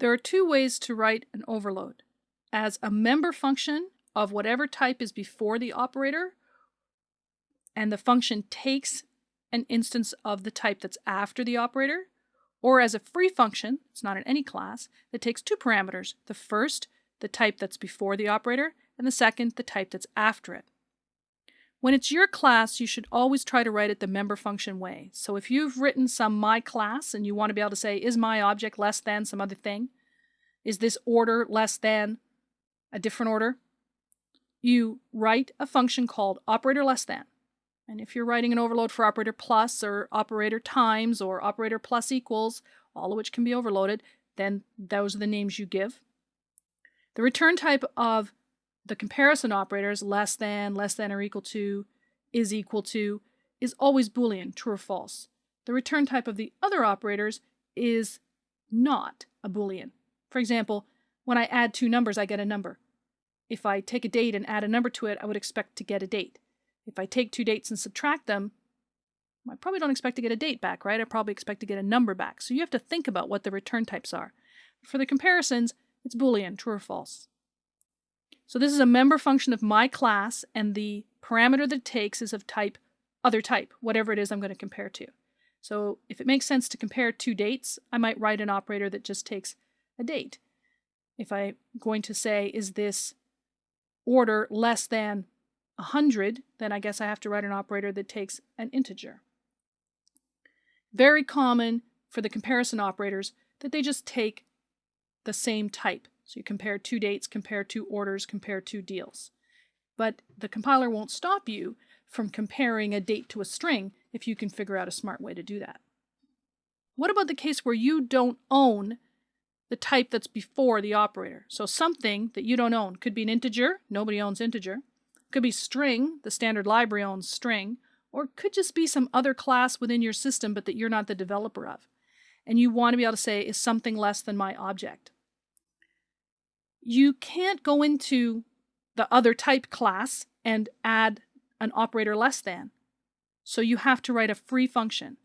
There are two ways to write an overload: as a member function of whatever type is before the operator, and the function takes an instance of the type that's after the operator, or as a free function, it's not in any class, that takes two parameters: the first, the type that's before the operator, and the second, the type that's after it. When it's your class, you should always try to write it the member function way. So if you've written some my class and you want to be able to say, is my object less than some other thing? Is this order less than a different order? You write a function called operator less than. And if you're writing an overload for operator plus or operator times or operator plus equals, all of which can be overloaded, then those are the names you give. The return type of the comparison operators, less than or equal to, is always Boolean, true or false. The return type of the other operators is not a Boolean. For example, when I add two numbers, I get a number. If I take a date and add a number to it, I would expect to get a date. If I take two dates and subtract them, I probably don't expect to get a date back, right? I probably expect to get a number back. So you have to think about what the return types are. For the comparisons, it's Boolean, true or false. So this is a member function of my class, and the parameter that it takes is of type other type, whatever it is I'm going to compare to. So if it makes sense to compare two dates, I might write an operator that just takes a date. If I'm going to say, is this order less than 100, then I guess I have to write an operator that takes an integer. Very common for the comparison operators that they just take the same type. So you compare two dates, compare two orders, compare two deals. But the compiler won't stop you from comparing a date to a string if you can figure out a smart way to do that. What about the case where you don't own the type that's before the operator? So something that you don't own could be an integer, nobody owns integer. Could be string, the standard library owns string, or it could just be some other class within your system but that you're not the developer of. And you want to be able to say, is something less than my object? You can't go into the other type class and add an operator less than. So you have to write a free function.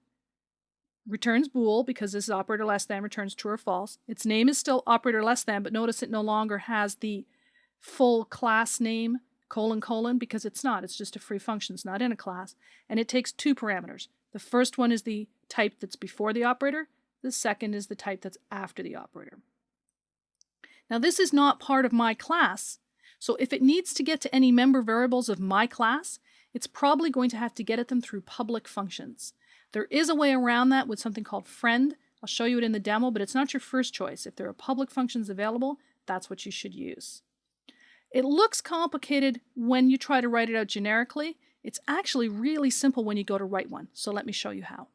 Returns bool, because this is operator less than, returns true or false. Its name is still operator less than, but notice it no longer has the full class name, : because it's not. It's just a free function. It's not in a class. And it takes two parameters. The first one is the type that's before the operator. The second is the type that's after the operator. Now this is not part of my class, so if it needs to get to any member variables of my class, it's probably going to have to get at them through public functions. There is a way around that with something called friend. I'll show you it in the demo, but it's not your first choice. If there are public functions available, that's what you should use. It looks complicated when you try to write it out generically. It's actually really simple when you go to write one, so let me show you how.